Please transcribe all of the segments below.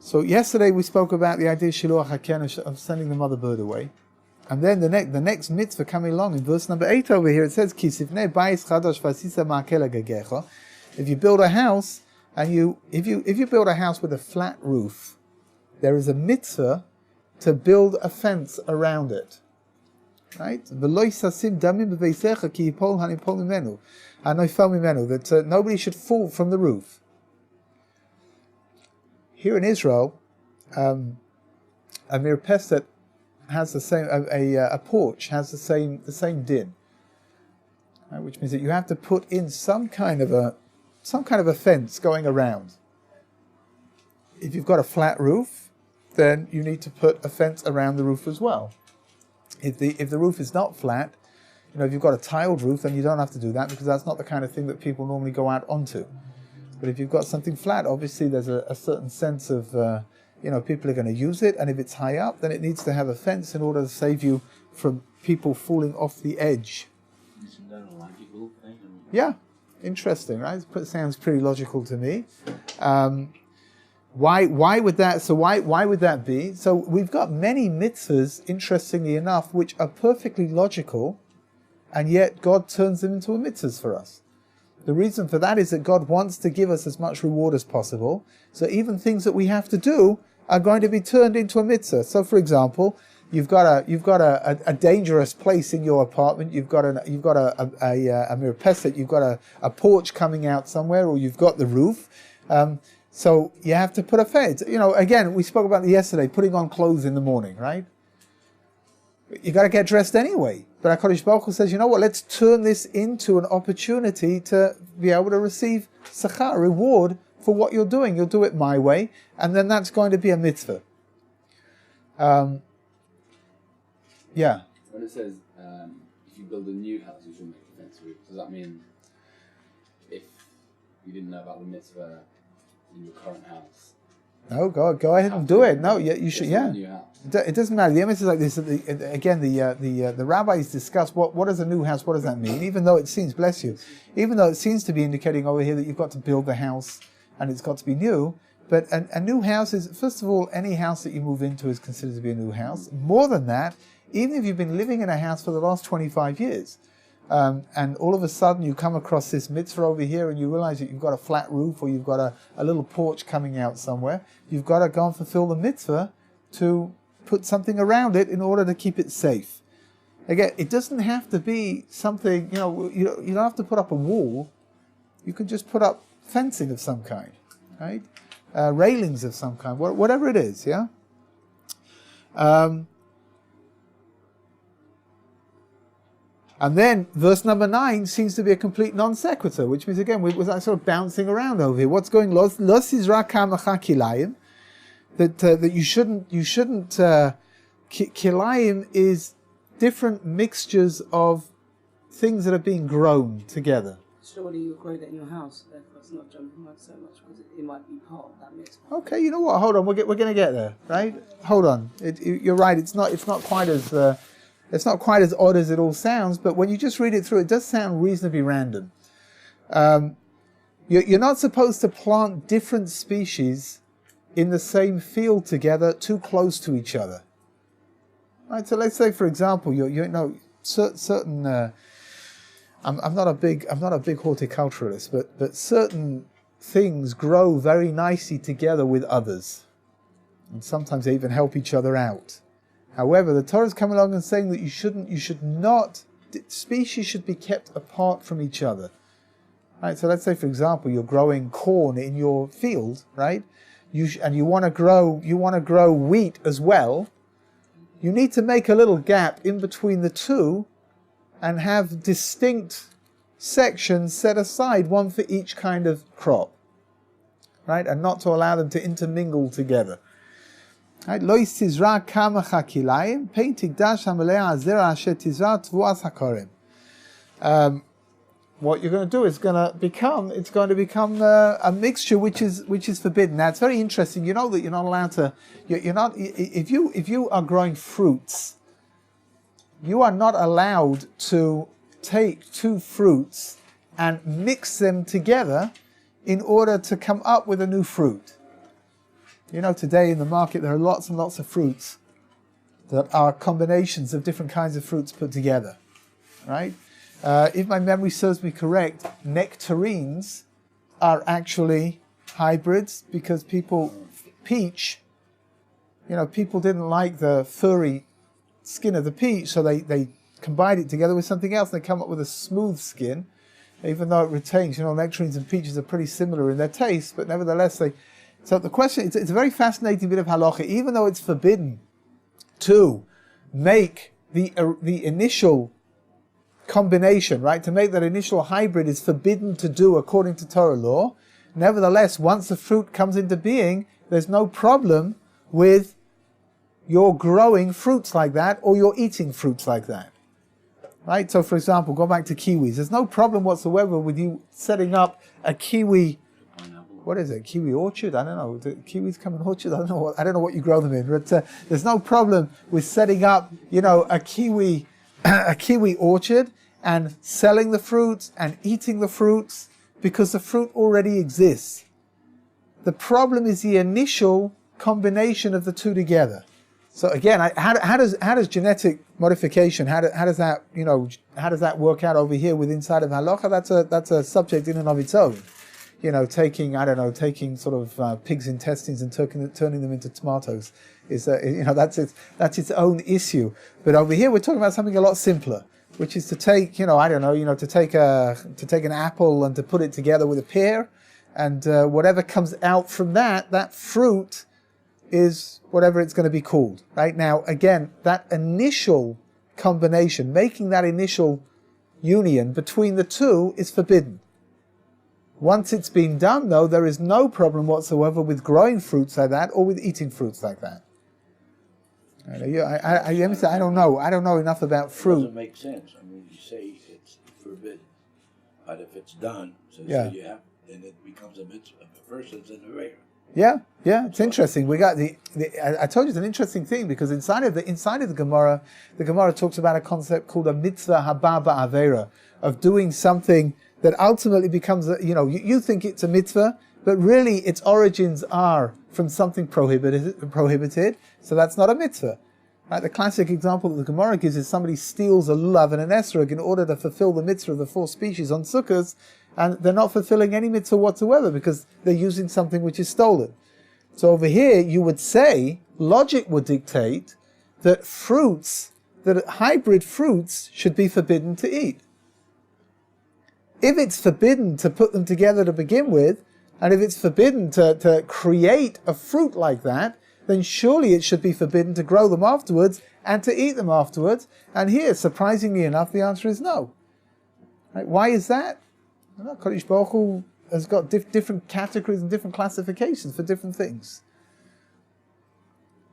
So yesterday we spoke about the idea of sending the mother bird away. And then the next mitzvah coming along in verse number 8 over here, it says, if you build a house, and if you build a house with a flat roof, there is a mitzvah to build a fence around it. Right? That nobody should fall from the roof. Here in Israel, a mirpeset has the same, a porch has the same din, right? Which means that you have to put in some kind of a fence going around. If you've got a flat roof, then you need to put a fence around the roof as well. If the roof is not flat, if you've got a tiled roof, then you don't have to do that, because that's not the kind of thing that people normally go out onto. But if you've got something flat, obviously there's a certain sense of, people are going to use it, and if it's high up, then it needs to have a fence in order to save you from people falling off the edge. Yeah, interesting, right? It sounds pretty logical to me. Why would that? So why would that be? So we've got many mitzvahs, interestingly enough, which are perfectly logical, and yet God turns them into a mitzvahs for us. The reason for that is that God wants to give us as much reward as possible. So even things that we have to do are going to be turned into a mitzvah. So, for example, you've got a dangerous place in your apartment. You've got a mirpeset. You've got a porch coming out somewhere, or you've got the roof. So you have to put a fence. Again, we spoke about it yesterday, putting on clothes in the morning, right? You got to get dressed anyway. But HaKadosh Baruch Hu says, let's turn this into an opportunity to be able to receive sachar, reward for what you're doing. You'll do it my way, and then that's going to be a mitzvah. Yeah. When it says, if you build a new house, you should make a fence roof, does that mean if you didn't know about the mitzvah in your current house? No, go ahead and do it. No, you should. Yeah, it doesn't matter. The emphasis is like this. Again, the rabbis discuss what is a new house. What does that mean? Even though it seems to be indicating over here that you've got to build the house and it's got to be new. But a new house is, first of all, any house that you move into is considered to be a new house. More than that, even if you've been living in a house for the last 25 years. And all of a sudden you come across this mitzvah over here and you realize that you've got a flat roof, or you've got a little porch coming out somewhere. You've got to go and fulfill the mitzvah to put something around it in order to keep it safe. Again, it doesn't have to be something, you don't have to put up a wall. You can just put up fencing of some kind, right? Railings of some kind, whatever it is, yeah? And then verse number 9 seems to be a complete non sequitur, which means again we was sort of bouncing around over here. What's going on? That you shouldn't kilayim is different mixtures of things that are being grown together. Surely you grow that in your house, therefore it's not jumping out so much because it might be part of that mix. Okay, you know what? Hold on, we're going to get there, right? Hold on. You're right. It's not quite as. It's not quite as odd as it all sounds, but when you just read it through, it does sound reasonably random. You're not supposed to plant different species in the same field together too close to each other. Right. So let's say, for example, certain. I'm not a big horticulturalist, but certain things grow very nicely together with others, and sometimes they even help each other out. However, the Torah is coming along and saying that species should be kept apart from each other. Right? So let's say, for example, you're growing corn in your field, right? And you want to grow wheat as well. You need to make a little gap in between the two and have distinct sections set aside, one for each kind of crop. Right? And not to allow them to intermingle together. Right? Lo yistizra kama chakilayim, pein tigdash hamelea azera asher tizra tvuas hakarim. What you're going to do is going to become a mixture which is forbidden. Now it's very interesting. You know that you're not allowed to. You're not if you are growing fruits, you are not allowed to take two fruits and mix them together in order to come up with a new fruit. Today in the market there are lots and lots of fruits that are combinations of different kinds of fruits put together, right? If my memory serves me correct, nectarines are actually hybrids because people didn't like the furry skin of the peach, so they combined it together with something else and they come up with a smooth skin, even though it retains, nectarines and peaches are pretty similar in their taste, but nevertheless so the question, it's a very fascinating bit of halacha. Even though it's forbidden to make the initial combination, right, to make that initial hybrid is forbidden to do according to Torah law, nevertheless, once the fruit comes into being, there's no problem with your growing fruits like that or you're eating fruits like that. Right? So for example, go back to kiwis. There's no problem whatsoever with you setting up a kiwi, what is it? Kiwi orchard? I don't know. Do kiwis come in orchard? I don't know what you grow them in. But there's no problem with setting up, a kiwi orchard and selling the fruits and eating the fruits because the fruit already exists. The problem is the initial combination of the two together. So again, how does genetic modification, how does that work out over here with inside of halacha? That's a subject in and of its own. Taking sort of pig's intestines and turning them into tomatoes that's its own issue. But over here we're talking about something a lot simpler, which is to take to take an apple and to put it together with a pear, and whatever comes out from that fruit is whatever it's going to be called. Right now, again, that initial combination, making that initial union between the two is forbidden. Once it's been done, though, there is no problem whatsoever with growing fruits like that or with eating fruits like that. I don't know. I don't know enough about fruit. It doesn't make sense. I mean, you say it's forbidden, but if it's done, then it becomes a mitzvah. But first, it's in the rare. Yeah, it's interesting. We got I told you it's an interesting thing because inside of the Gemara talks about a concept called a mitzvah haba ba'avera, of doing something that ultimately becomes you think it's a mitzvah, but really its origins are from something prohibited. So that's not a mitzvah. Right? The classic example that the Gemara gives is somebody steals a lulav and an esrog in order to fulfill the mitzvah of the 4 species on sukkahs, and they're not fulfilling any mitzvah whatsoever because they're using something which is stolen. So over here, you would say, logic would dictate that hybrid fruits should be forbidden to eat. If it's forbidden to put them together to begin with, and if it's forbidden to create a fruit like that, then surely it should be forbidden to grow them afterwards and to eat them afterwards. And here, surprisingly enough, the answer is no. Right? Why is that? Kodesh Baruch Hu has got different categories and different classifications for different things.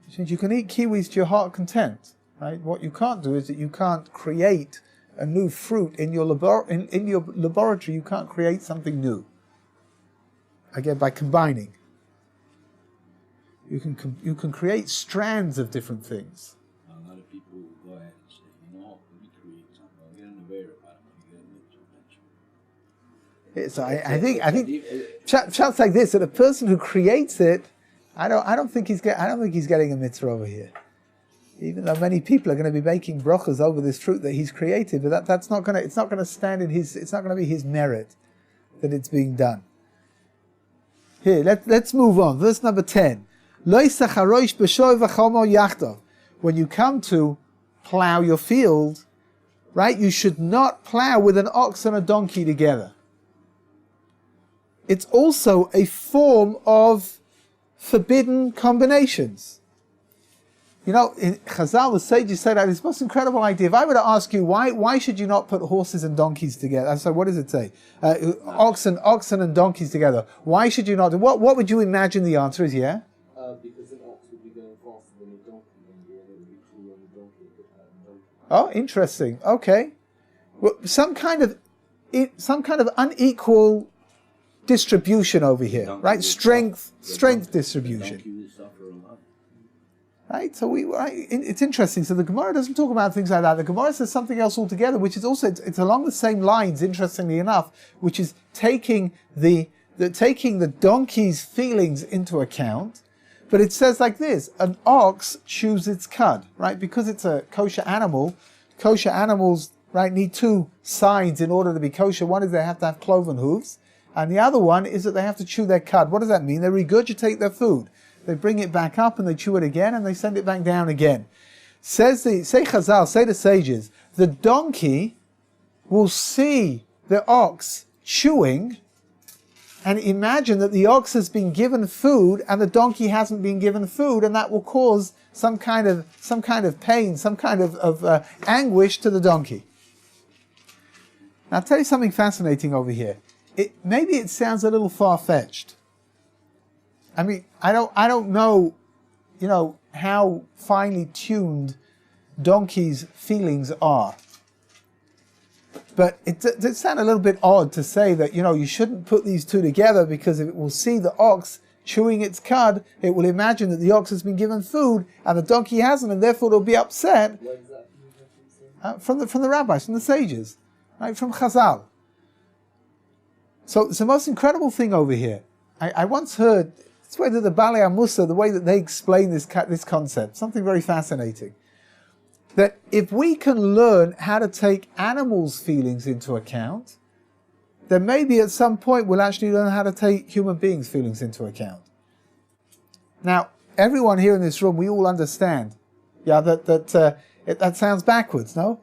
Which means you can eat kiwis to your heart content. Right? What you can't do is that you can't create a new fruit in your laboratory. You can't create something new. Again, by combining. You can create strands of different things. A lot of people will go ahead and say, let me create something. I'll get in the rare about it. So I think chats like this, that a person who creates it, I don't think he's getting a mitzvah over here. Even though many people are going to be making brachas over this fruit that he's created, but it's not going to stand in it's not going to be his merit that it's being done. Here, let's move on. Verse number 10. When you come to plow your field, right, you should not plow with an ox and a donkey together. It's also a form of forbidden combinations. In Chazal, the sages say that it's the most incredible idea. If I were to ask you, why should you not put horses and donkeys together? So what does it say? Oxen and donkeys together. Why should you not? What would you imagine the answer is, yeah? Because an ox would be going faster than a donkey, and it would be cooler on the donkey. Oh, interesting. Okay. Well, some kind of unequal distribution over here, right? Strength distribution. Right, so it's interesting. So the Gemara doesn't talk about things like that. The Gemara says something else altogether, which is also it's along the same lines. Interestingly enough, which is taking the donkey's feelings into account, But it says like this, an ox chews its cud, right? Because it's a kosher animals, right, need two sides in order to be kosher. One is they have to have cloven hooves, and the other one is that they have to chew their cud. What does that mean? They regurgitate their food. They bring it back up and they chew it again and they send it back down again. Say Chazal, say the sages, the donkey will see the ox chewing and imagine that the ox has been given food and the donkey hasn't been given food, and that will cause some kind of pain, some kind of anguish to the donkey. Now I'll tell you something fascinating over here. Maybe it sounds a little far-fetched. I mean, I don't know, how finely tuned donkeys' feelings are. But it does sound a little bit odd to say that, you shouldn't put these two together, because it will see the ox chewing its cud, it will imagine that the ox has been given food and the donkey hasn't, and therefore it'll be upset. Where is that? From the rabbis, from the sages, right, from Chazal. So it's the most incredible thing over here. I once heard, it's whether the Balei Amusa, the way that they explain this concept, something very fascinating. That if we can learn how to take animals' feelings into account, then maybe at some point we'll actually learn how to take human beings' feelings into account. Now, everyone here in this room, we all understand, that sounds backwards, no?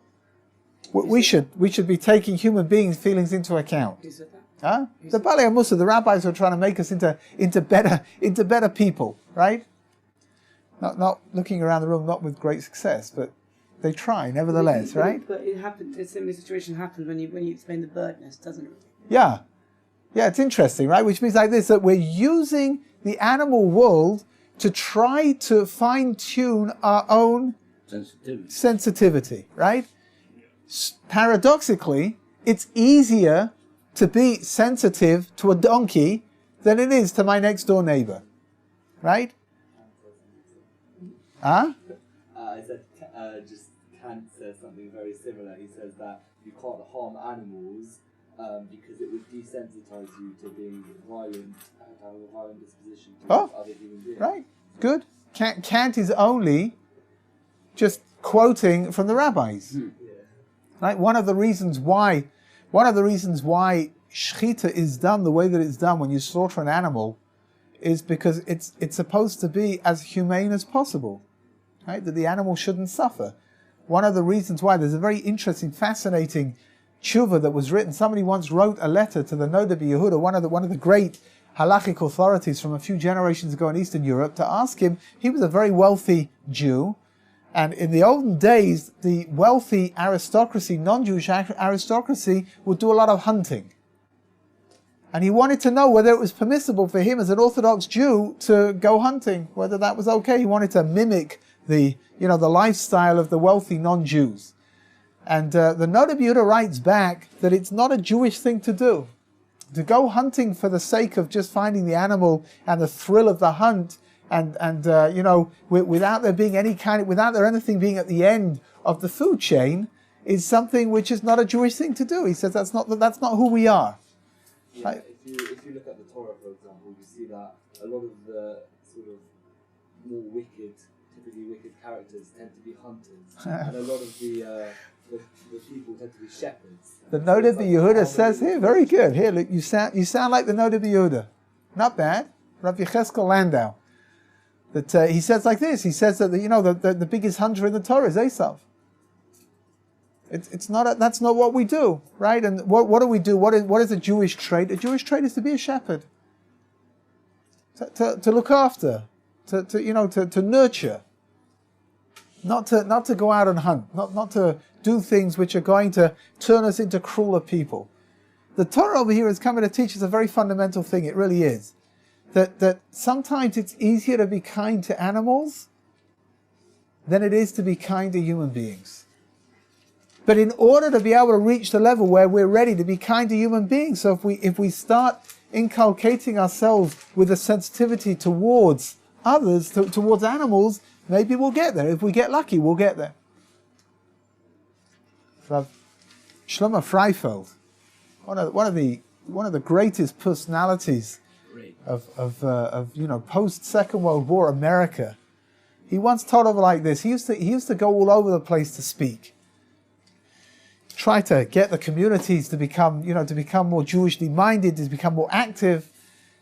We should be taking human beings' feelings into account. Who said that? Huh? The Balei Amusa, the rabbis, are trying to make us into better people, right? Not looking around the room, not with great success, but they try nevertheless, right? But it happened. A similar situation happened when you explain the bird nest, doesn't it? Yeah, it's interesting, right? Which means like this, that we're using the animal world to try to fine-tune our own sensitivity, right? Paradoxically, it's easier to be sensitive to a donkey than it is to my next door neighbor, right? Huh? I said, just Kant says something very similar. He says that you can't harm animals because it would desensitize you to being violent and having a violent disposition towards other human beings. Right, good. Kant is only just quoting from the rabbis. Yeah. Right? One of the reasons why shechita is done the way that it's done when you slaughter an animal is because it's supposed to be as humane as possible, right? That the animal shouldn't suffer. One of the reasons why, there's a very interesting, fascinating tshuva that was written. Somebody once wrote a letter to the Noda B'Yehuda, one of the great halachic authorities from a few generations ago in Eastern Europe, to ask him. He was a very wealthy Jew, and in the olden days, the wealthy aristocracy, non-Jewish aristocracy, would do a lot of hunting. And he wanted to know whether it was permissible for him as an Orthodox Jew to go hunting, whether that was okay. He wanted to mimic the lifestyle of the wealthy non-Jews. And the Noda B'Yehuda writes back that it's not a Jewish thing to do. To go hunting for the sake of just finding the animal and the thrill of the hunt, and without there being without there anything being at the end of the food chain, is something which is not a Jewish thing to do. He says that's not who we are. Yeah, Right? if you look at the Torah, for example, you see that a lot of the sort of more typically wicked characters tend to be hunters, and a lot of the people tend to be shepherds. The Noda B'Yehuda says here, very good. Here, look, you sound like the Noda B'Yehuda. Not bad. Rabbi Cheskel Landau. That he says like this. He says that the biggest hunter in the Torah is Esav. That's not what we do, right? And what do we do? What is a Jewish trait? A Jewish trait is to be a shepherd, to look after, to nurture, not to go out and hunt, not to do things which are going to turn us into crueler people. The Torah over here is coming to teach us a very fundamental thing. It really is that sometimes it's easier to be kind to animals than it is to be kind to human beings. But in order to be able to reach the level where we're ready to be kind to human beings, so if we start inculcating ourselves with a sensitivity towards others, towards animals, maybe we'll get there. If we get lucky, we'll get there. So Shlomo Freifeld, one of the greatest personalities Great. of post Second World War America. He once told of it like this. He used to go all over the place to speak, try to get the communities to become more Jewishly minded, to become more active.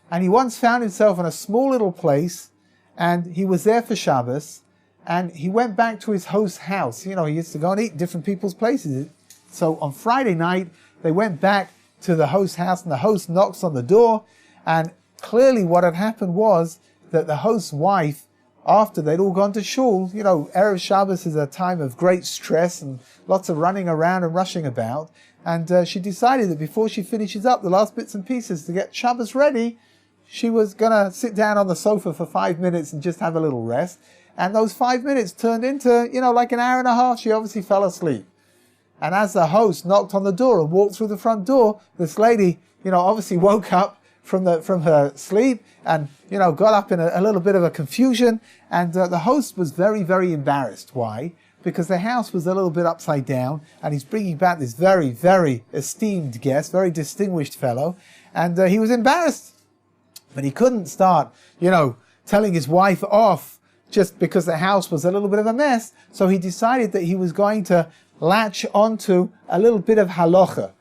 And he once found himself in a small little place, and he was there for Shabbos, and he went back to his host's house. He used to go and eat different people's places. So on Friday night, they went back to the host's house, and the host knocks on the door, and clearly what had happened was that the host's wife, after they'd all gone to shul, Erev Shabbos is a time of great stress and lots of running around and rushing about, and she decided that before she finishes up the last bits and pieces to get Shabbos ready, she was going to sit down on the sofa for 5 minutes and just have a little rest. And those 5 minutes turned into, like an hour and a half. She obviously fell asleep. And as the host knocked on the door and walked through the front door, this lady, obviously woke up from her sleep and, got up in a little bit of a confusion. And the host was very, very embarrassed. Why? Because the house was a little bit upside down, and he's bringing back this very, very esteemed guest, very distinguished fellow. And he was embarrassed. But he couldn't start, telling his wife off just because the house was a little bit of a mess. So he decided that he was going to latch onto a little bit of halacha.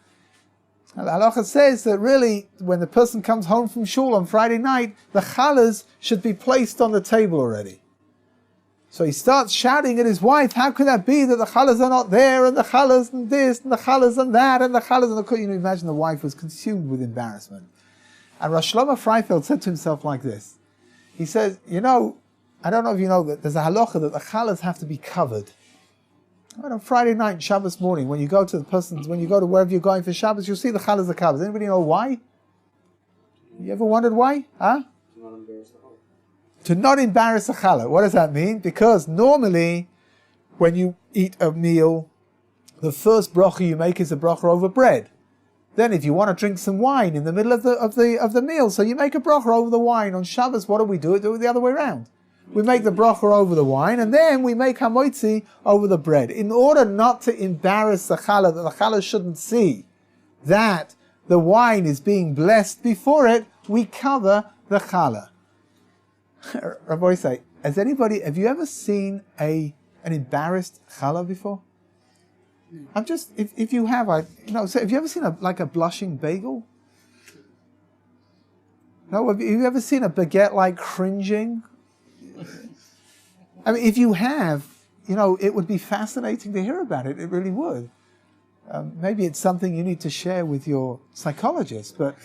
And the halacha says that really, when the person comes home from shul on Friday night, the challahs should be placed on the table already. So he starts shouting at his wife, how can that be that the challahs are not there, and the challahs and this, and the challahs and that, and the challahs and the... imagine the wife was consumed with embarrassment. And Rosh Shlomo Freifeld said to himself like this. He says, I don't know if you know that there's a halacha that the challahs have to be covered. On Friday night, Shabbos morning, when you go to wherever you're going for Shabbos, you'll see the challahs are covered. Does anybody know why? You ever wondered why? Huh? To not embarrass the challah. What does that mean? Because normally, when you eat a meal, the first bracha you make is a bracha over bread. Then if you want to drink some wine in the middle of the meal, so you make a bracha over the wine. On Shabbos, what do? We do it the other way around. We make the bracha over the wine, and then we make hamotzi over the bread. In order not to embarrass the challah, that the challah shouldn't see that the wine is being blessed before it, we cover the challah. Rabbi say, have you ever seen an embarrassed challah before? I'm just, if you have, so have you ever seen a blushing bagel? No, have you ever seen a baguette like cringing? I mean, if you have, it would be fascinating to hear about it. It really would. Maybe it's something you need to share with your psychologist, but,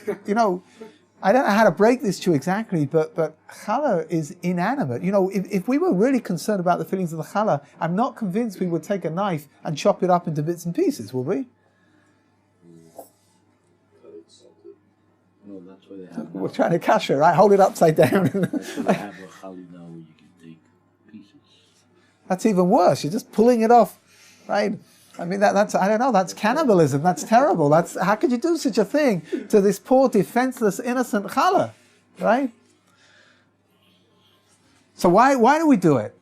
I don't know how to break this to you exactly, but challah is inanimate. If we were really concerned about the feelings of the challah, I'm not convinced we would take a knife and chop it up into bits and pieces, would we? No, that's why they have. We're trying to kasher, right? Hold it upside down. That's why they have a challah now where you can take pieces. That's even worse. You're just pulling it off, right? I mean, that's cannibalism. That's terrible. How could you do such a thing to this poor, defenseless, innocent challah, right? So why do we do it?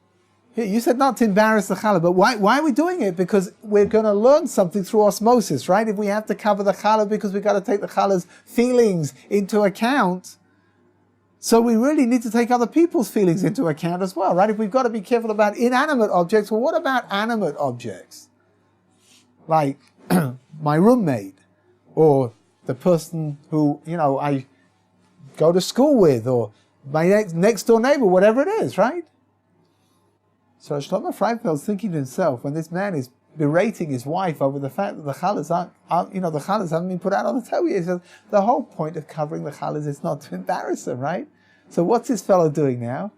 You said not to embarrass the challah, but why are we doing it? Because we're going to learn something through osmosis, right? If we have to cover the challah because we've got to take the challah's feelings into account, so we really need to take other people's feelings into account as well, right? If we've got to be careful about inanimate objects, well, what about animate objects? Like my roommate, or the person who, I go to school with, or my next door neighbor, whatever it is, right? So Shlomo Freifeld's thinking to himself, when this man is berating his wife over the fact that the challahs the challahs haven't been put out on the table yet, he says, the whole point of covering the challahs is not to embarrass them, right? So what's this fellow doing now?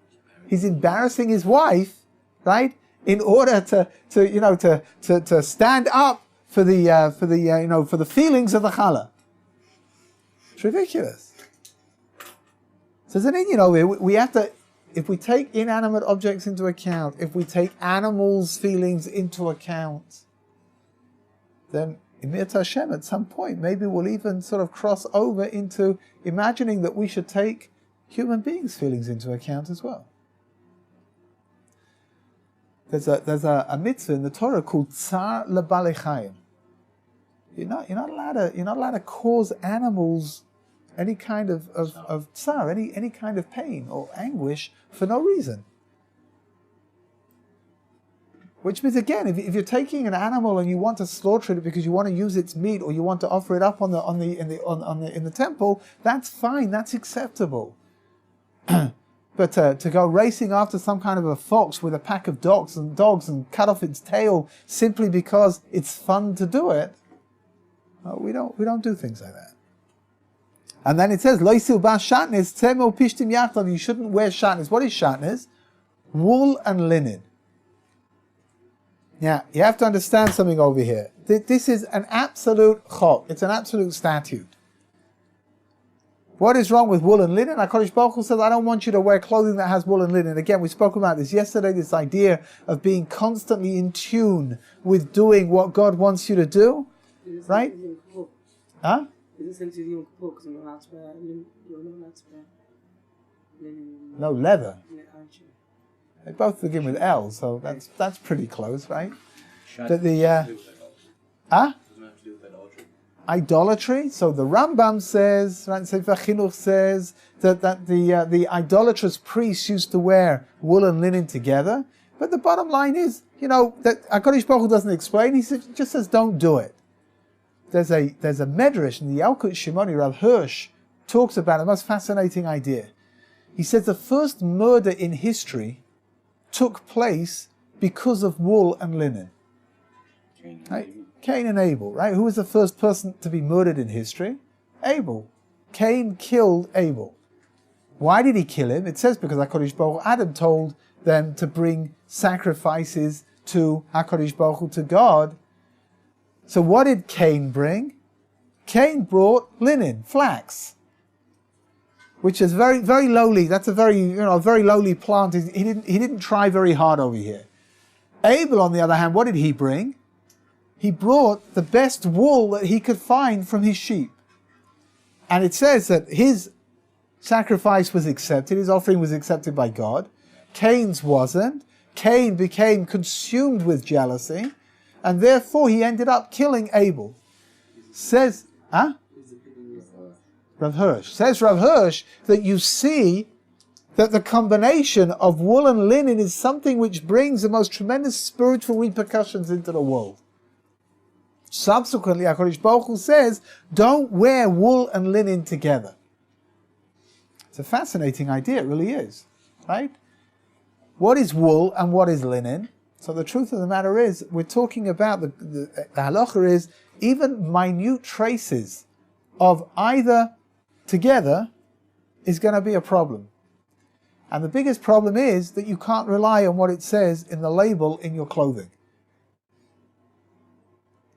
He's embarrassing his wife, right? In order to stand up for the feelings of the challah. It's ridiculous. So then, we have to, if we take inanimate objects into account, if we take animals' feelings into account, then Mir Hashem, at some point, maybe we'll even sort of cross over into imagining that we should take human beings' feelings into account as well. There's a mitzvah in the Torah called Tsar Lebalei Chayim. You're not allowed to cause animals any kind of tsar, any kind of pain or anguish for no reason. Which means, again, if you're taking an animal and you want to slaughter it because you want to use its meat or you want to offer it up in the temple, that's fine, that's acceptable. But to go racing after some kind of a fox with a pack of dogs and cut off its tail simply because it's fun to do it, we don't do things like that. And then it says, "Loisil bas shatnez tzemel pishtim yachdav." You shouldn't wear shatnez. What is shatnez? Wool and linen. Now, you have to understand something over here. This is an absolute chok. It's an absolute statute. What is wrong with wool and linen? HaKadosh Baruch Hu says, I don't want you to wear clothing that has wool and linen. Again, we spoke about this yesterday, this idea of being constantly in tune with doing what God wants you to do. Right? Huh? Is it sensitive Yom Kippur because you're not allowed to wear linen? No, leather. Yeah, aren't you? They both begin with L, so that's pretty close, right? But Doesn't have to do with idolatry. Idolatry. So the Rambam says, right, Sefer Chinuch says that the idolatrous priests used to wear wool and linen together. But the bottom line is, that HaKadosh Baruch Hu doesn't explain. He just says, don't do it. There's a medrash in the Yalkut Shimoni. Rav Hirsch talks about the most fascinating idea. He says the first murder in history took place because of wool and linen. Cain and Abel, right? Who was the first person to be murdered in history? Abel. Cain killed Abel. Why did he kill him? It says because HaKadosh Baruch Hu, Adam told them to bring sacrifices to HaKadosh Baruch Hu, to God. So what did Cain bring? Cain brought linen, flax, which is very, very lowly. That's a very lowly plant. He didn't try very hard over here. Abel, on the other hand, what did he bring? He brought the best wool that he could find from his sheep. And it says that his sacrifice was accepted, his offering was accepted by God. Cain's wasn't. Cain became consumed with jealousy, and therefore he ended up killing Abel. Says, Rav Hirsch. Says Rav Hirsch that you see that the combination of wool and linen is something which brings the most tremendous spiritual repercussions into the world. Subsequently, HaKadosh Baruch Hu says, don't wear wool and linen together. It's a fascinating idea, it really is. Right? What is wool and what is linen? So the truth of the matter is, we're talking about, the halacha is, even minute traces of either together is going to be a problem. And the biggest problem is that you can't rely on what it says in the label in your clothing.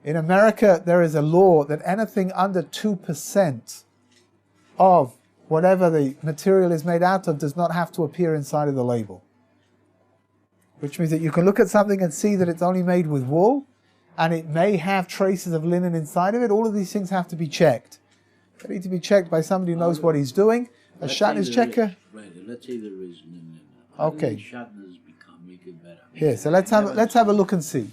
In America, there is a law that anything under 2% of whatever the material is made out of does not have to appear inside of the label. Which means that you can look at something and see that it's only made with wool, and it may have traces of linen inside of it. All of these things have to be checked. They need to be checked by somebody who knows what he's doing. A shatnez checker. Right, let's say there is linen. Okay. Shatnez make it better. Here, so let's have a look and see.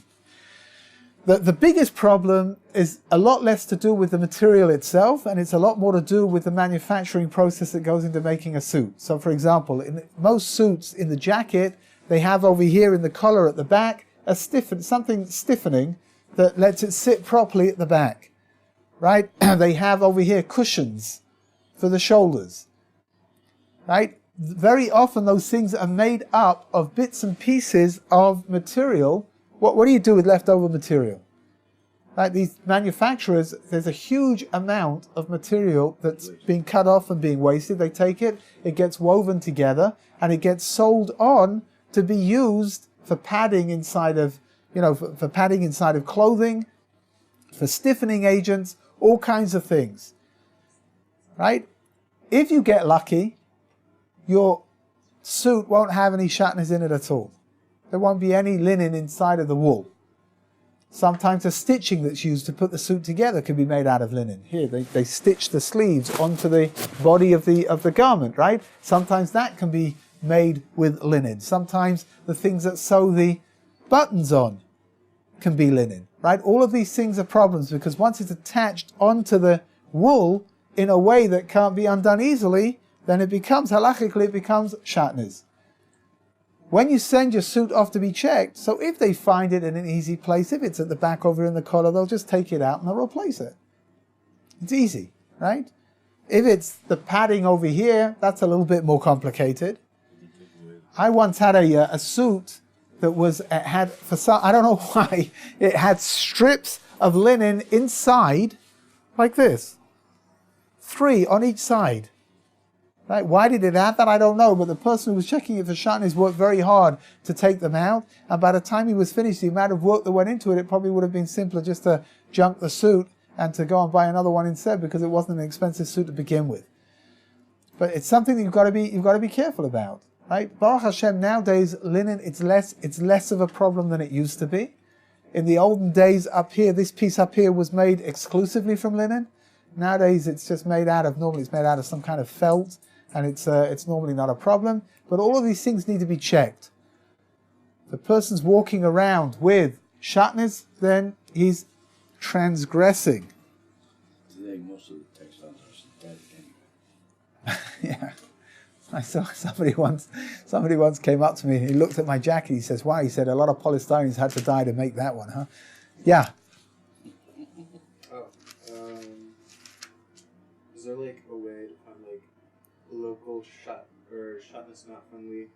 The biggest problem is a lot less to do with the material itself, and it's a lot more to do with the manufacturing process that goes into making a suit. So, for example, in most suits, in the jacket, they have over here in the collar at the back something stiffening that lets it sit properly at the back. Right? They have over here cushions for the shoulders. Right? Very often those things are made up of bits and pieces of material. What do you do with leftover material? Right? These manufacturers, there's a huge amount of material that's being cut off and being wasted. They take it, it gets woven together, and it gets sold on to be used for padding inside of, for padding inside of clothing, for stiffening agents, all kinds of things. Right? If you get lucky, your suit won't have any shatnez in it at all. There won't be any linen inside of the wool. Sometimes the stitching that's used to put the suit together can be made out of linen. Here, they stitch the sleeves onto the body of the garment, right? Sometimes that can be made with linen. Sometimes the things that sew the buttons on can be linen, right? All of these things are problems because once it's attached onto the wool, in a way that can't be undone easily, then it becomes, halachically, it becomes shatnez. When you send your suit off to be checked, so if they find it in an easy place, if it's at the back over in the collar, they'll just take it out and they'll replace it. It's easy, right? If it's the padding over here, that's a little bit more complicated. I once had a suit that had, for some, I don't know why, it had strips of linen inside, like this. 3 on each side. Right? Why did it have that? I don't know, but the person who was checking it for shatnez worked very hard to take them out, and by the time he was finished, the amount of work that went into it, it probably would have been simpler just to junk the suit and to go and buy another one instead, because it wasn't an expensive suit to begin with. But it's something that you've got to be careful about, right? Baruch Hashem, nowadays linen, it's less of a problem than it used to be. In the olden days, up here, this piece up here was made exclusively from linen. Nowadays, it's just normally it's made out of some kind of felt, and it's normally not a problem. But all of these things need to be checked. If a person's walking around with shatnez, then he's transgressing. Today, most of the textiles are synthetic anyway. Yeah. I saw somebody once came up to me, he looked at my jacket, he says, wow, he said, a lot of polystyrenes had to die to make that one, huh? Yeah. Is there like a way to find like a local shatnez not friendly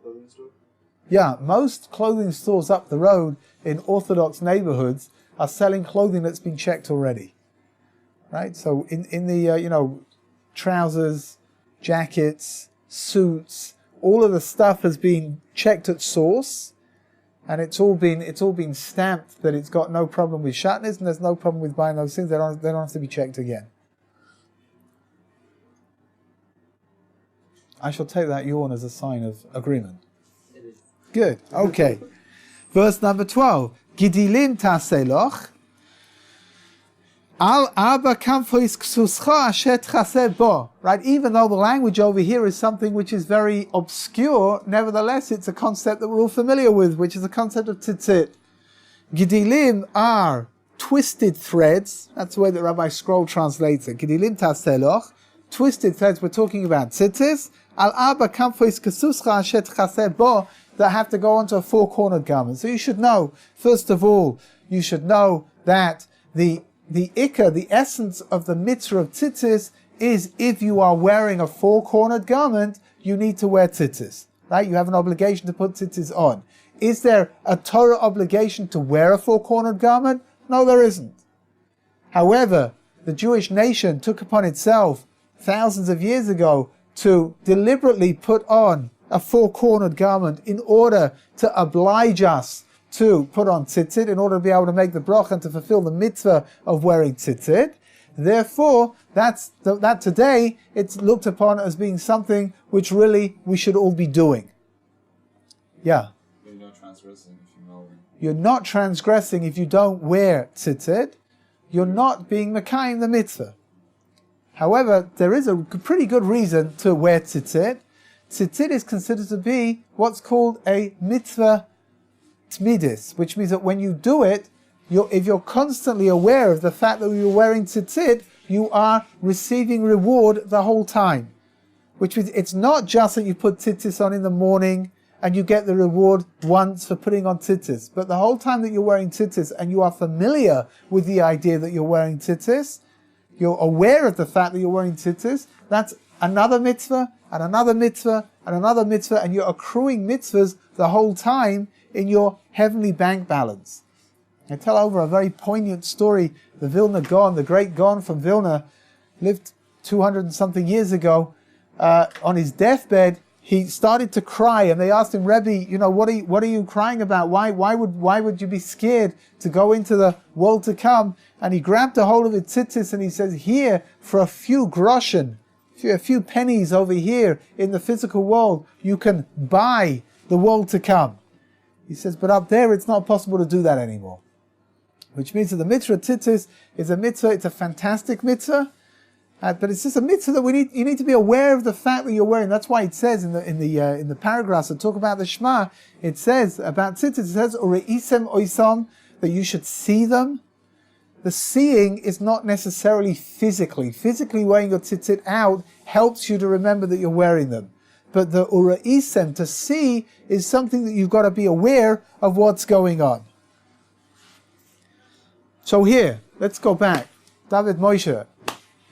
clothing store? Yeah, most clothing stores up the road in Orthodox neighborhoods are selling clothing that's been checked already. Right? So in the trousers, jackets, suits, all of the stuff has been checked at source, and it's all been stamped that it's got no problem with shatnez, and there's no problem with buying those things. They don't have to be checked again. I shall take that yawn as a sign of agreement. It is. Good. Okay. Verse number 12. Gidilim taseloch. Al aba kamfois ksuscha ashet chaseh bo. Right? Even though the language over here is something which is very obscure, nevertheless it's a concept that we're all familiar with, which is the concept of tzitzit. Gidilim are twisted threads. That's the way that Rabbi Scroll translates it. Gidilim taseloch. Twisted threads. We're talking about tzitzis. Al aba kamfois ksuscha ashet chaseh bo. That have to go onto a 4-cornered garment. So you should know, first of all, you should know that the ikka, the essence of the mitzvah of tzitzis, is if you are wearing a 4-cornered garment, you need to wear tzitzis. Right? You have an obligation to put tzitzis on. Is there a Torah obligation to wear a 4-cornered garment? No, there isn't. However, the Jewish nation took upon itself thousands of years ago to deliberately put on a 4-cornered garment in order to oblige us to put on tzitzit, in order to be able to make the bracha and to fulfill the mitzvah of wearing tzitzit. Therefore, that today it's looked upon as being something which really we should all be doing. Yeah. You're not transgressing if you know. You're not transgressing if you don't wear tzitzit. You're not being mekayim the mitzvah. However, there is a pretty good reason to wear tzitzit. Tzitzit is considered to be what's called a mitzvah tmidis, which means that when you do it, if you're constantly aware of the fact that you're wearing tzitzit, you are receiving reward the whole time. Which means it's not just that you put tzitzis on in the morning and you get the reward once for putting on tzitzis, but the whole time that you're wearing tzitzis and you are familiar with the idea that you're wearing tzitzis, you're aware of the fact that you're wearing tzitzis, that's another mitzvah, and another mitzvah, and another mitzvah, and you're accruing mitzvahs the whole time in your heavenly bank balance. I tell over a very poignant story. The Vilna Gaon, the great Gaon from Vilna, lived 200 and something years ago. On his deathbed, he started to cry, and they asked him, Rabbi, what are you crying about? Why would you be scared to go into the world to come? And he grabbed a hold of his tzitzis, and he says, here, for a few groschen, a few pennies over here in the physical world, you can buy the world to come. He says, but up there it's not possible to do that anymore. Which means that the mitzvah tzitzis is a mitzvah, it's a fantastic mitzvah, but it's just a mitzvah that you need to be aware of the fact that you're wearing. That's why it says in the paragraphs that talk about the Shema, it says about tzitzis, it says, Ureisem oisam, that you should see them. the seeing is not necessarily physically. Physically wearing your tzitzit out helps you to remember that you're wearing them. But the ura'isem, to see, is something that you've got to be aware of what's going on. So here, let's go back. David Moshe,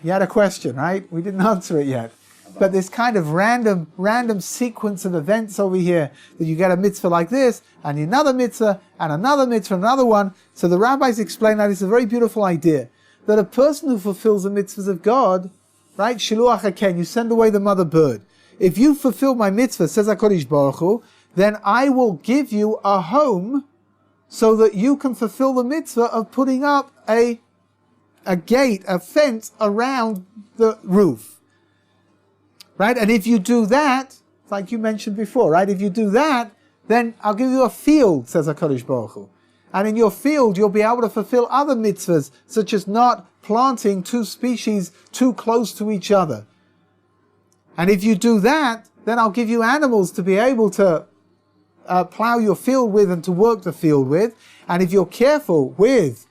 you had a question, right? We didn't answer it yet. But this kind of random sequence of events over here, that you get a mitzvah like this, and another mitzvah, and another one. So the rabbis explain that it's a very beautiful idea, that a person who fulfills the mitzvahs of God, right, shiluach haken, you send away the mother bird. If you fulfill my mitzvah, says HaKadosh Baruch Hu, then I will give you a home so that you can fulfill the mitzvah of putting up a gate, a fence around the roof. Right? And if you do that, like you mentioned before, right? If you do that, then I'll give you a field, says HaKadosh Baruch Hu. And in your field, you'll be able to fulfill other mitzvahs, such as not planting two species too close to each other. And if you do that, then I'll give you animals to be able to plow your field with and to work the field with. And if you're careful with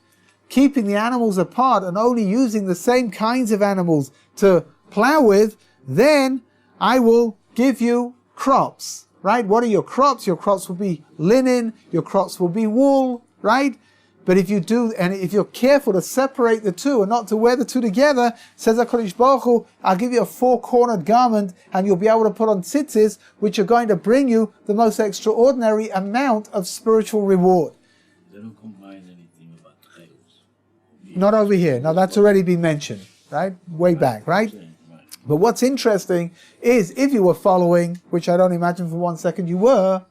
keeping the animals apart and only using the same kinds of animals to plow with, then I will give you crops, right? What are your crops? Your crops will be linen, your crops will be wool, right? But if you do, and if you're careful to separate the two and not to wear the two together, says HaKadosh Baruch Hu, I'll give you a four-cornered garment and you'll be able to put on tzitzis, which are going to bring you the most extraordinary amount of spiritual reward. They don't combine anything about chayos. Not over here. Now that's already been mentioned, right? Way back, right? But what's interesting is, if you were following, which I don't imagine for 1 second you were,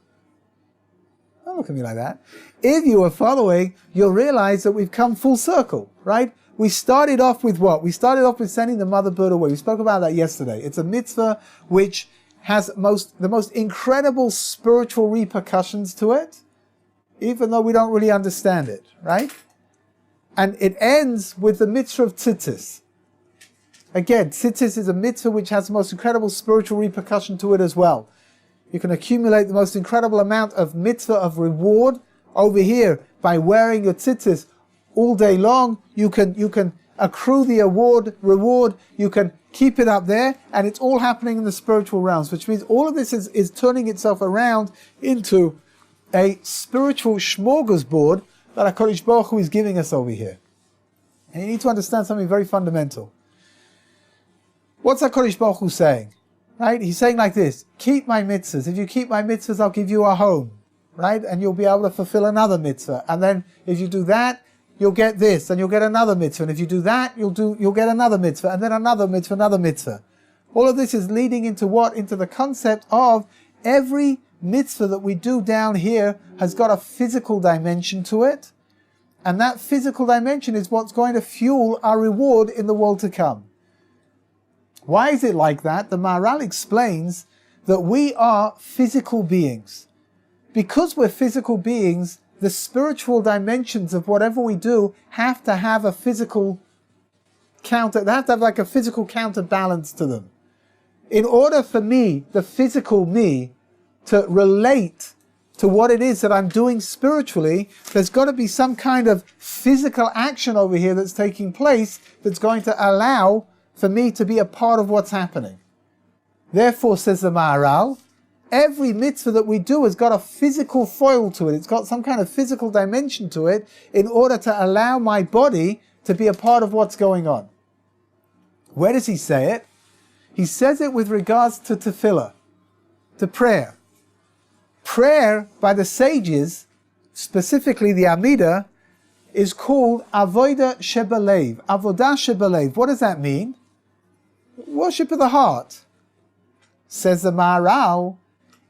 don't look at me like that. If you were following, you'll realize that we've come full circle, right? We started off with what? We started off with sending the mother bird away. We spoke about that yesterday. It's a mitzvah which has the most incredible spiritual repercussions to it, even though we don't really understand it, right? And it ends with the mitzvah of tzitzis. Again, tzitzis is a mitzvah which has the most incredible spiritual repercussion to it as well. You can accumulate the most incredible amount of mitzvah, of reward, over here by wearing your tzitzis all day long. You can accrue the reward, you can keep it up there, and it's all happening in the spiritual realms, which means all of this is turning itself around into a spiritual smorgasbord that HaKadosh Baruch Hu is giving us over here. And you need to understand something very fundamental. What's HaKadosh Baruch Hu saying? Right? He's saying like this: keep my mitzvahs. If you keep my mitzvahs, I'll give you a home. Right? And you'll be able to fulfill another mitzvah. And then if you do that, you'll get this, and you'll get another mitzvah. And if you do that, you'll get another mitzvah, and then another mitzvah. All of this is leading into what? Into the concept of every mitzvah that we do down here has got a physical dimension to it. And that physical dimension is what's going to fuel our reward in the world to come. Why is it like that? The Maharal explains that we are physical beings. Because we're physical beings, the spiritual dimensions of whatever we do have to have a physical counter, they have to have like a physical counterbalance to them. In order for me, the physical me, to relate to what it is that I'm doing spiritually, there's got to be some kind of physical action over here that's taking place that's going to allow for me to be a part of what's happening. Therefore, says the Maharal, every mitzvah that we do has got a physical foil to it. It's got some kind of physical dimension to it in order to allow my body to be a part of what's going on. Where does he say it? He says it with regards to tefillah, to prayer. Prayer by the sages, specifically the Amidah, is called avodah shebalev. Avodah shebalev. What does that mean? Worship of the heart. Says the Maharal,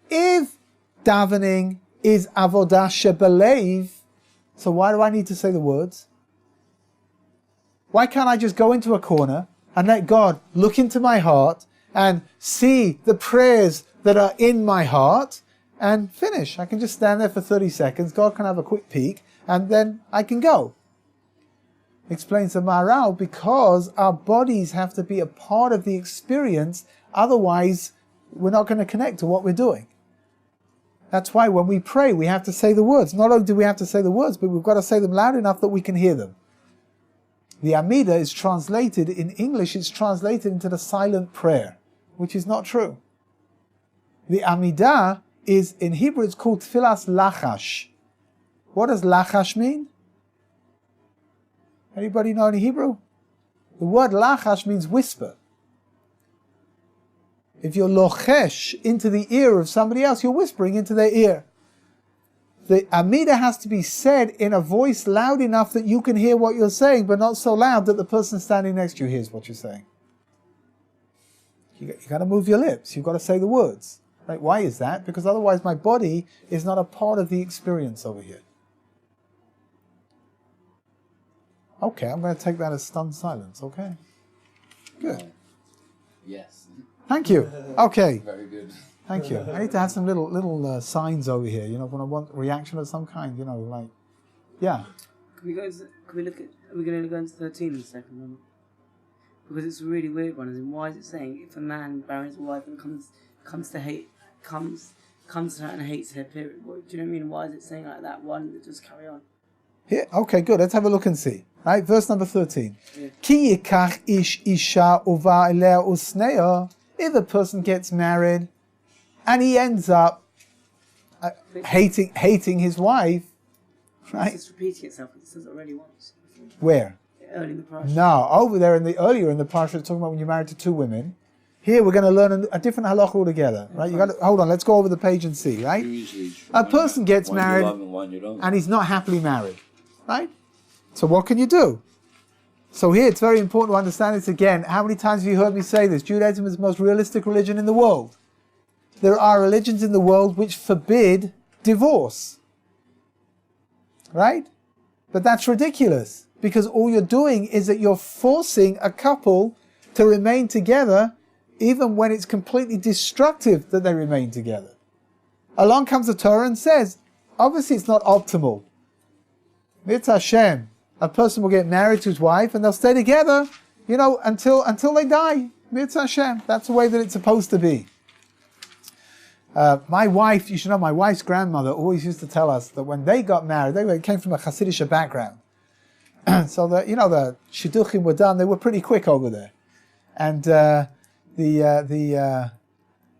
if davening is avodah shebalev, so why do I need to say the words? Why can't I just go into a corner and let God look into my heart and see the prayers that are in my heart and finish? I can just stand there for 30 seconds, God can have a quick peek, and then I can go. Explains the Maharal, because our bodies have to be a part of the experience, otherwise we're not going to connect to what we're doing. That's why when we pray, we have to say the words. Not only do we have to say the words, but we've got to say them loud enough that we can hear them. The Amida is translated, in English, it's translated into the silent prayer, which is not true. The Amida is, in Hebrew, it's called Tfilas Lachash. What does Lachash mean? Anybody know any Hebrew? The word Lachash means whisper. If you're lochesh into the ear of somebody else, you're whispering into their ear. The Amida has to be said in a voice loud enough that you can hear what you're saying, but not so loud that the person standing next to you hears what you're saying. You got to move your lips. You've got to say the words. Right? Why is that? Because otherwise my body is not a part of the experience over here. Okay, I'm going to take that as stunned silence, okay? Good. Yes. Thank you. Okay. Very good. Thank you. I need to have some little signs over here, when I want reaction of some kind, like, yeah. Can we look at, are we going to go into 13 in a second? Because it's a really weird one. As in, why is it saying if a man marries a wife and comes to her and hates her period? Do you know what I mean? Why is it saying like that? Why doesn't it just carry on? Here, okay, good. Let's have a look and see. Right, verse number 13. Ki yikach ish isha uva elea usnea. If a person gets married and he ends up hating his wife, right? It's repeating itself. It says it already once. Where? Early in the Parshat. No, over there earlier in the Parshat, it's talking about when you're married to two women. Here we're going to learn a different halach altogether, right? You got to hold on. Let's go over the page and see, right? A person gets married and he's not happily married, right? So what can you do? So here it's very important to understand this again. How many times have you heard me say this? Judaism is the most realistic religion in the world. There are religions in the world which forbid divorce, right? But that's ridiculous, because all you're doing is that you're forcing a couple to remain together even when it's completely destructive that they remain together. Along comes the Torah and says, obviously it's not optimal. It's Hashem. A person will get married to his wife and they'll stay together, until they die. It's Hashem. That's the way that it's supposed to be. My wife, you should know, my wife's grandmother always used to tell us that when they got married, they came from a Hasidic background. So the shidduchim were done. They were pretty quick over there. And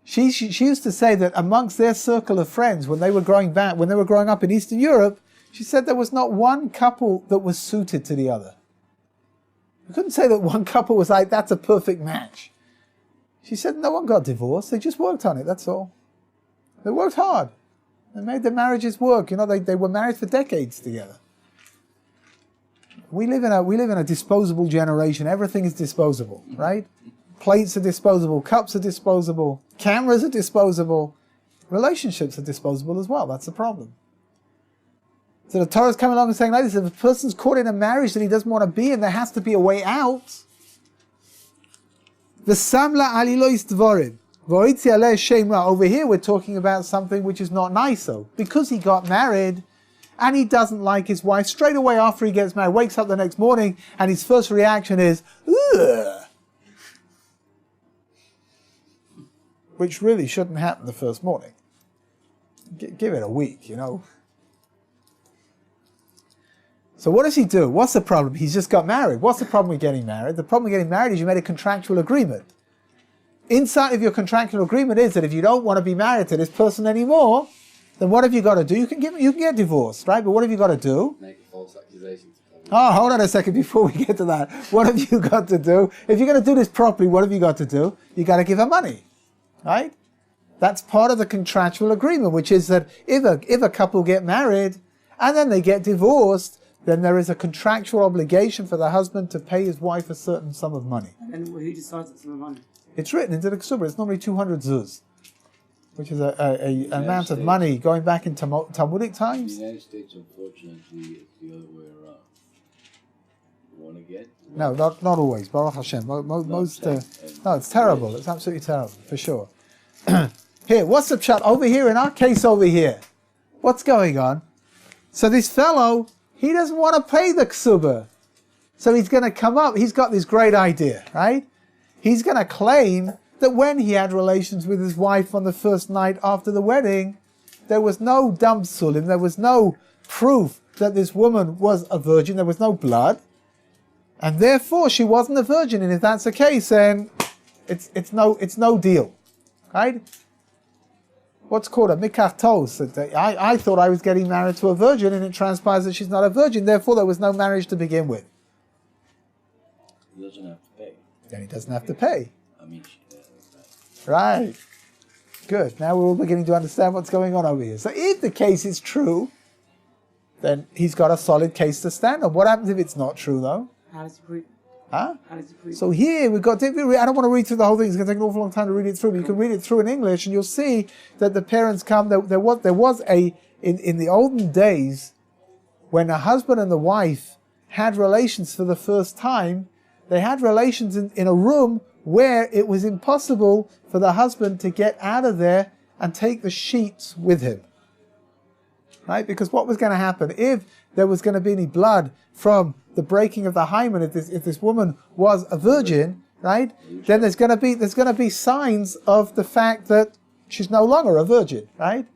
she used to say that amongst their circle of friends, when they were growing up in Eastern Europe, she said there was not one couple that was suited to the other. You couldn't say that one couple was like, that's a perfect match. She said no one got divorced. They just worked on it, that's all. They worked hard. They made their marriages work. They were married for decades together. We live in a disposable generation. Everything is disposable, right? Plates are disposable, cups are disposable, cameras are disposable, relationships are disposable as well. That's the problem. So the Torah is coming along and saying like this: if a person's caught in a marriage that he doesn't want to be in, there has to be a way out. V'samla alilois dvorim. Over here we're talking about something which is not nice, though. Because he got married and he doesn't like his wife, straight away after he gets married, wakes up the next morning and his first reaction is, ugh. Which really shouldn't happen the first morning. Give it a week, So what does he do? What's the problem? He's just got married. What's the problem with getting married? The problem with getting married is you made a contractual agreement. Inside of your contractual agreement is that if you don't want to be married to this person anymore, then what have you got to do? You can get divorced, right? But what have you got to do? Make a false accusation. Oh, hold on a second before we get to that. What have you got to do? If you're going to do this properly, what have you got to do? You got to give her money, right? That's part of the contractual agreement, which is that if a couple get married and then they get divorced, then there is a contractual obligation for the husband to pay his wife a certain sum of money. And who decides that sum of money? It's written into the Ksubra. It's normally 200 zuz, which is an amount of money going back in Talmudic times. In the United States, unfortunately, it's the other way around. You want to get? No, not always. Baruch Hashem. Most, no, it's terrible. It's absolutely terrible, for sure. Here, what's the pshat? Over here, in our case over here. What's going on? So this fellow, he doesn't want to pay the Ksubra. So he's going to come up. He's got this great idea, right? He's going to claim that when he had relations with his wife on the first night after the wedding, there was no dam psulim, there was no proof that this woman was a virgin, there was no blood. And therefore she wasn't a virgin. And if that's the case, then it's no deal. Right? What's called a mikartos. I thought I was getting married to a virgin, and it transpires that she's not a virgin. Therefore, there was no marriage to begin with. He doesn't have to pay. Then he doesn't have to pay. I mean, Right. Good. Now we're all beginning to understand what's going on over here. So if the case is true, then he's got a solid case to stand on. What happens if it's not true, though? How does he prove? Huh? How does he prove? So here we've got. I don't want to read through the whole thing. It's going to take an awful long time to read it through. But you can read it through in English, and you'll see that the parents come. There was a in the olden days when a husband and the wife had relations for the first time. They had relations in a room where it was impossible for the husband to get out of there and take the sheets with him. Right? Because what was going to happen if there was going to be any blood from the breaking of the hymen, if this woman was a virgin, right? Then there's going to be signs of the fact that she's no longer a virgin, right?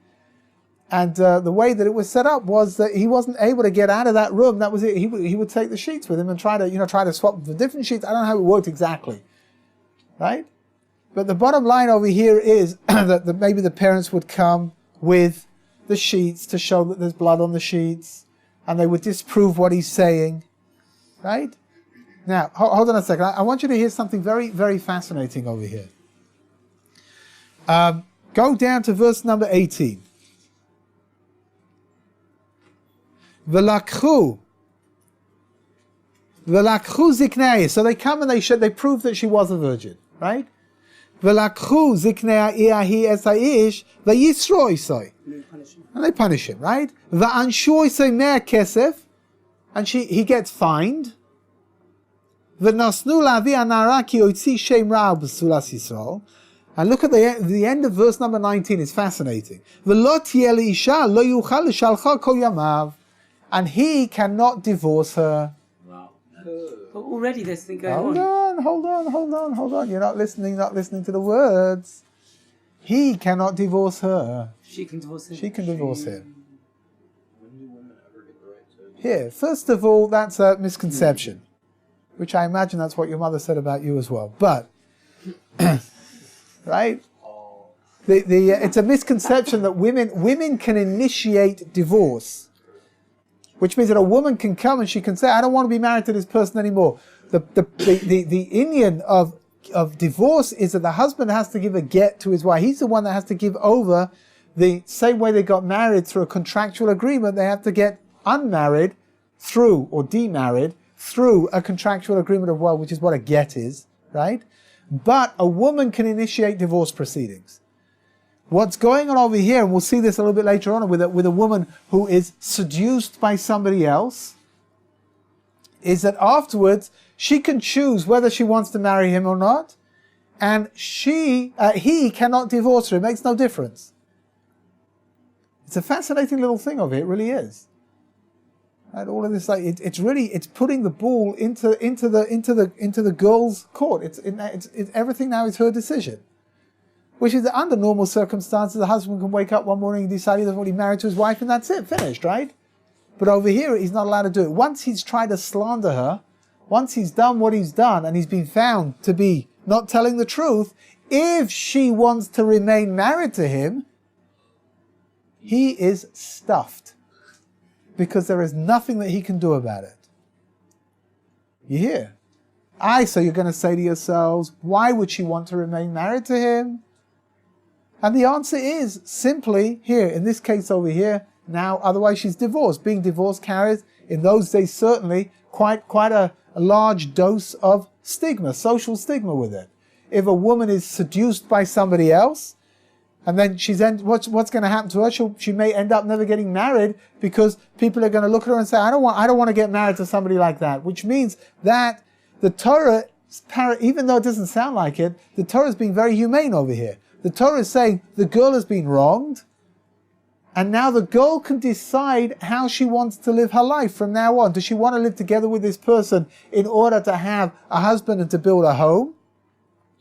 And the way that it was set up was that he wasn't able to get out of that room. That was it. He would take the sheets with him and try to swap them for different sheets. I don't know how it worked exactly, right? But the bottom line over here is that maybe the parents would come with the sheets to show that there's blood on the sheets, and they would disprove what he's saying, right? Now, hold on a second. I want you to hear something very, very fascinating over here. Go down to verse number 18. V'lakchu ziknei. So they come and they prove that she was a virgin, right? V'lakchu ziknei iahi es ha'ish v'yisro isoi. And they punish him, right? V'anshu isoi mea kesef, and he gets fined. V'nosnu lavi anara ki oitzi shem ra b'sulas Yisrael. And look at the end of verse number 19. It's fascinating. V'lo tieh le'isha lo yuchal l'shalcha kol yamav. And he cannot divorce her. Wow. But already there's thing going on. Hold on. You're not listening to the words. He cannot divorce her. She can divorce him. She can divorce him. when do women ever get the right to? Here, first of all, that's a misconception, which I imagine that's what your mother said about you as well. But, right? It's a misconception that women can initiate divorce. Which means that a woman can come and she can say, I don't want to be married to this person anymore. The Indian of divorce is that the husband has to give a get to his wife. He's the one that has to give over. The same way they got married through a contractual agreement, they have to get unmarried through, or demarried, through a contractual agreement of which is what a get is, right? But a woman can initiate divorce proceedings. What's going on over here, and we'll see this a little bit later on with a woman who is seduced by somebody else, is that afterwards she can choose whether she wants to marry him or not, and he cannot divorce her. It makes no difference. It's a fascinating little thing over here. It really is. And all of this, it's putting the ball into the girl's court. It's everything now is her decision. Which is that under normal circumstances, the husband can wake up one morning and decide he doesn't want to be married to his wife, and that's it, finished, right? But over here, he's not allowed to do it. Once he's tried to slander her, once he's done what he's done, and he's been found to be not telling the truth, if she wants to remain married to him, he is stuffed. Because there is nothing that he can do about it. You hear? So you're going to say to yourselves, why would she want to remain married to him? And the answer is simply here, in this case over here, now, otherwise she's divorced. Being divorced carries, in those days certainly, quite a large dose of stigma, social stigma with it. If a woman is seduced by somebody else, and then what's going to happen to her? She may end up never getting married because people are going to look at her and say, I don't want to get married to somebody like that. Which means that the Torah, even though it doesn't sound like it, the Torah is being very humane over here. The Torah is saying the girl has been wronged, and now the girl can decide how she wants to live her life from now on. Does she want to live together with this person in order to have a husband and to build a home?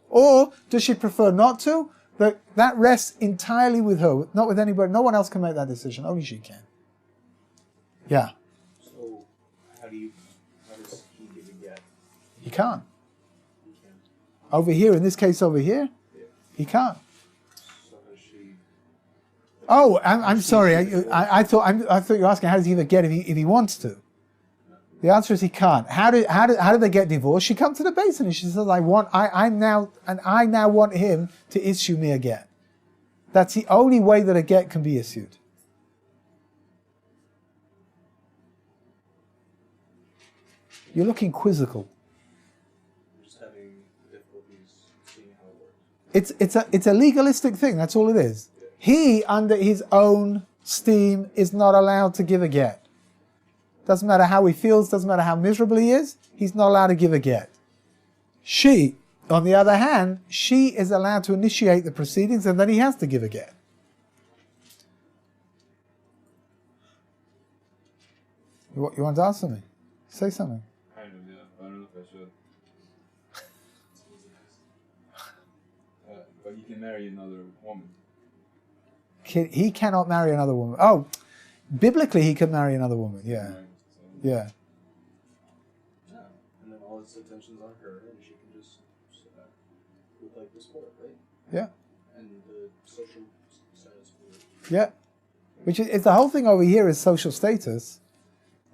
Or does she prefer not to? That rests entirely with her, not with anybody. No one else can make that decision. Only she can. Yeah. So, how does he give a get? He can't. Over here, in this case over here, he can't. So has she? Oh, I'm sorry. I thought you were asking how does he even get if he wants to. The answer is he can't. How do they get divorced? She comes to the basin and she says, I now want him to issue me a get. That's the only way that a get can be issued. You're looking quizzical. I'm just having difficulties seeing how it works. It's a legalistic thing. That's all it is. He, under his own steam, is not allowed to give a get. Doesn't matter how he feels, doesn't matter how miserable he is, he's not allowed to give a get. She, on the other hand, she is allowed to initiate the proceedings and then he has to give a get. You want to answer me? Say something. Kind of, yeah. I don't know if I should. But he can marry another woman. He cannot marry another woman. Oh, biblically he can marry another woman, yeah. Yeah. Yeah. And then all his attention's on her, and she can just look like the sport, right? Yeah. And the social status for it. Yeah. Which is, if the whole thing over here is social status,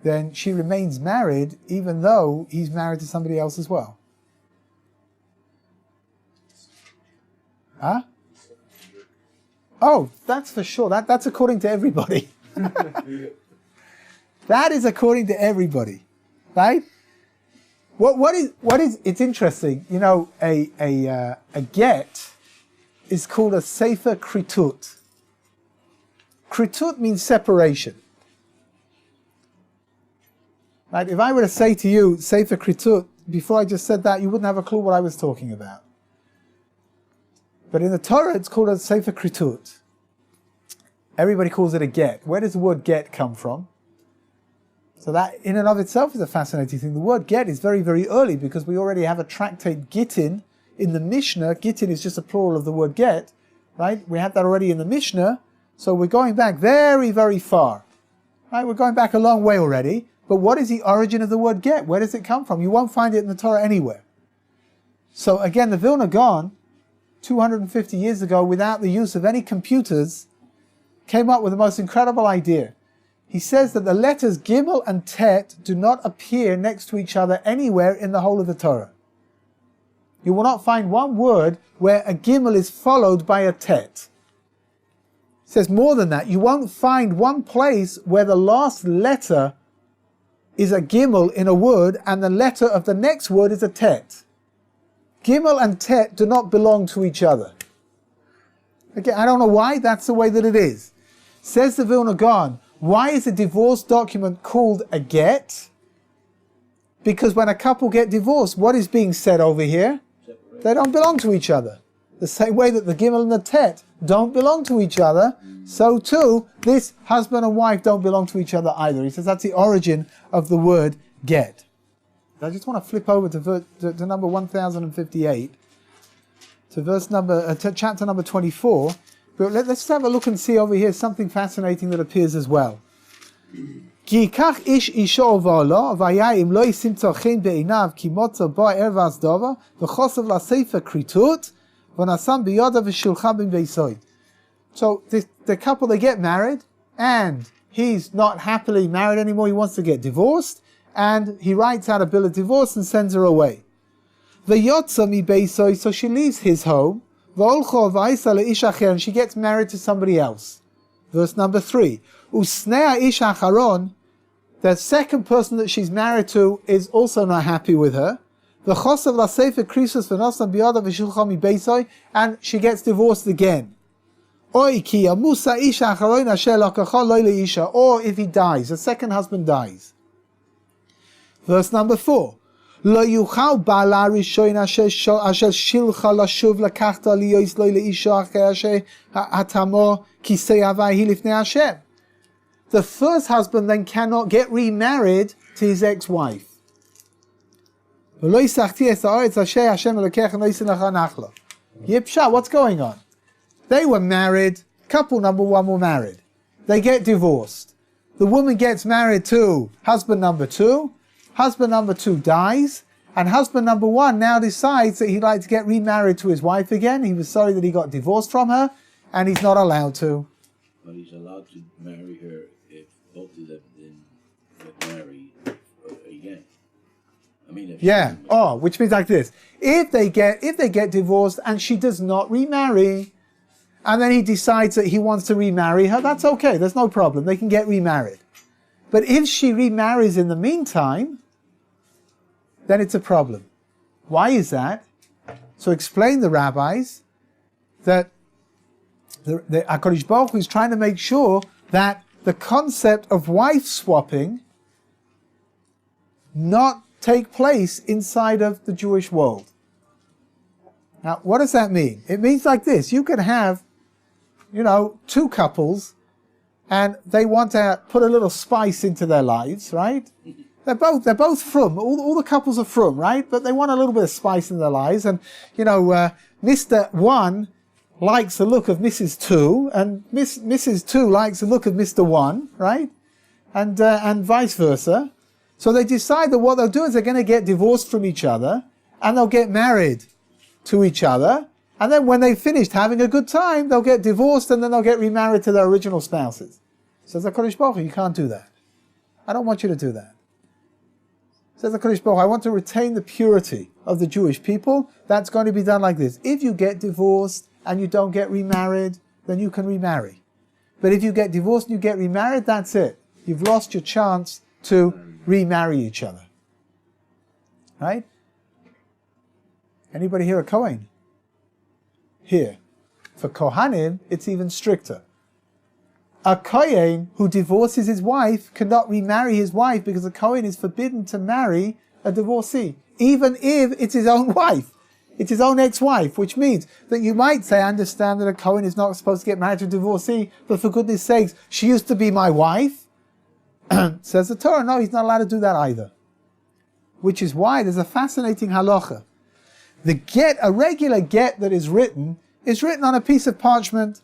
then she remains married even though he's married to somebody else as well. Huh? Oh, that's for sure. That's according to everybody. That is according to everybody, right? What is? It's interesting. You know, a get is called a sefer kritut. Kritut means separation. Right? If I were to say to you sefer kritut before I just said that, you wouldn't have a clue what I was talking about. But in the Torah, it's called a sefer kritut. Everybody calls it a get. Where does the word get come from? So that in and of itself is a fascinating thing. The word get is very, very early because we already have a tractate gittin in the Mishnah. Gittin is just a plural of the word get, right? We have that already in the Mishnah. So we're going back very, very far. Right? We're going back a long way already. But what is the origin of the word get? Where does it come from? You won't find it in the Torah anywhere. So again, the Vilna Gaon, 250 years ago, without the use of any computers, came up with the most incredible idea. He says that the letters Gimel and Tet do not appear next to each other anywhere in the whole of the Torah. You will not find one word where a Gimel is followed by a Tet. He says more than that. You won't find one place where the last letter is a Gimel in a word and the letter of the next word is a Tet. Gimel and Tet do not belong to each other. Again, I don't know why, that's the way that it is. Says the Vilna Gaon, why is a divorce document called a get? Because when a couple get divorced, what is being said over here? They don't belong to each other. The same way that the Gimel and the Tet don't belong to each other, so too, this husband and wife don't belong to each other either. He says that's the origin of the word get. I just want to flip over to number 1058, to chapter number 24. But let's have a look and see over here something fascinating that appears as well. Because So the couple, they get married, and he's not happily married anymore. He wants to get divorced, and he writes out a bill of divorce and sends her away. So she leaves his home, and she gets married to somebody else. Verse number 3. The second person that she's married to is also not happy with her. And she gets divorced again. Or if he dies, the second husband dies. Verse number 4. לא יוכל בעלה הראשון אשר שילחה לשוב לקחת להיות לו לאישה אחר שהתאמו כיסא הווי היא לפני השם. The first husband then cannot get remarried to his ex-wife. ולא ישחתי את הארץ אשר השם אלוקיך נושא לך נחלה. Yipsha, what's going on? They were married, couple number 1 were married. They get divorced. The woman gets married to husband number 2. Husband number 2 dies, And husband number one now decides that he'd like to get remarried to his wife again. He was sorry that he got divorced from her, and he's not allowed to. But he's allowed to marry her if both of them then get married again. I mean, if which means like this: if they get divorced and she does not remarry, and then he decides that he wants to remarry her, that's okay. There's no problem. They can get remarried. But if she remarries in the meantime, then it's a problem. Why is that? So explain the rabbis that the HaKadosh Baruch Hu is trying to make sure that the concept of wife swapping not take place inside of the Jewish world. Now, what does that mean? It means like this. You can have, two couples and they want to put a little spice into their lives, right? They're both from, all the couples are from, right? But they want a little bit of spice in their lives. And, Mr. 1 likes the look of Mrs. 2, and Mrs. 2 likes the look of Mr. 1, right? And vice versa. So they decide that what they'll do is they're going to get divorced from each other, and they'll get married to each other. And then when they've finished having a good time, they'll get divorced, and then they'll get remarried to their original spouses. Says the HaKadosh Baruch Hu, you can't do that. I don't want you to do that. Says the HaKadosh Baruch Hu, I want to retain the purity of the Jewish people. That's going to be done like this. If you get divorced and you don't get remarried, then you can remarry. But if you get divorced and you get remarried, that's it. You've lost your chance to remarry each other. Right? Anybody here a Kohen? Here. For Kohanim, it's even stricter. A Kohen who divorces his wife cannot remarry his wife because a Kohen is forbidden to marry a divorcee, even if it's his own wife. It's his own ex-wife, which means that you might say, I understand that a Kohen is not supposed to get married to a divorcee, but for goodness sakes, she used to be my wife. Says the Torah, no, he's not allowed to do that either. Which is why there's a fascinating halacha. The get, a regular get that is written on a piece of parchment.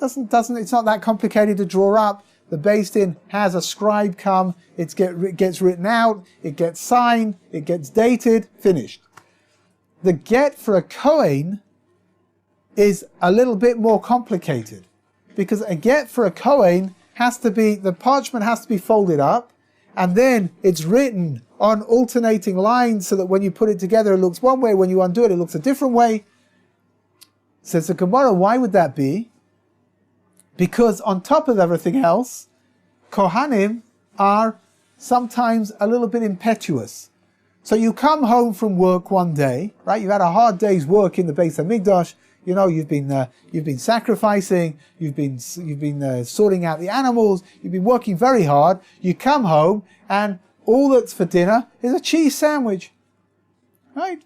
It's not that complicated to draw up. The Beis Din has a scribe come, it gets written out, it gets signed, it gets dated, finished. The get for a Kohen is a little bit more complicated, because a get for a Kohen the parchment has to be folded up, and then it's written on alternating lines so that when you put it together it looks one way, when you undo it, it looks a different way. Says the Gemara, why would that be? Because on top of everything else, Kohanim are sometimes a little bit impetuous. So you come home from work one day, right? You've had a hard day's work in the Beis Hamikdash. You've been sacrificing. You've been sorting out the animals. You've been working very hard. You come home and all that's for dinner is a cheese sandwich, right?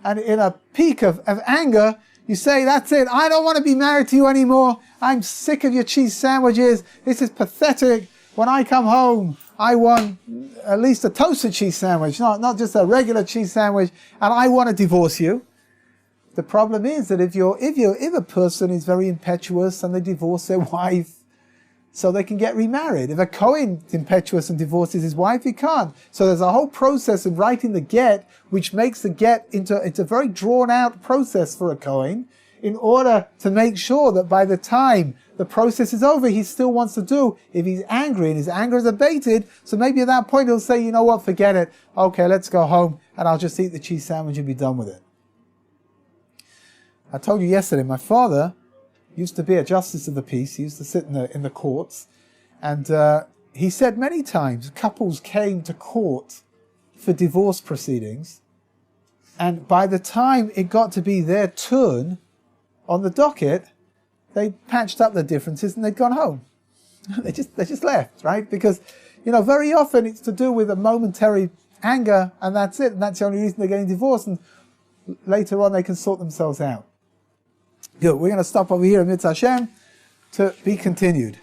And in a peak of anger, you say, that's it, I don't want to be married to you anymore. I'm sick of your cheese sandwiches. This is pathetic. When I come home, I want at least a toasted cheese sandwich, not just a regular cheese sandwich, and I want to divorce you. The problem is that if a person is very impetuous and they divorce their wife, so they can get remarried. If a Kohen is impetuous and divorces his wife, he can't. So there's a whole process of writing the get, which makes the get it's a very drawn out process for a Kohen, in order to make sure that by the time the process is over, he still wants to do, if he's angry and his anger is abated, so maybe at that point he'll say, you know what, forget it. Okay, let's go home and I'll just eat the cheese sandwich and be done with it. I told you yesterday, my father used to be a justice of the peace. He used to sit in the courts, and he said many times couples came to court for divorce proceedings, and by the time it got to be their turn on the docket, they patched up their differences and they'd gone home. they just left, right? Because very often it's to do with a momentary anger, and that's it, and that's the only reason they're getting divorced, and later on they can sort themselves out. Good, we're going to stop over here in Mitzvah Hashem to be continued.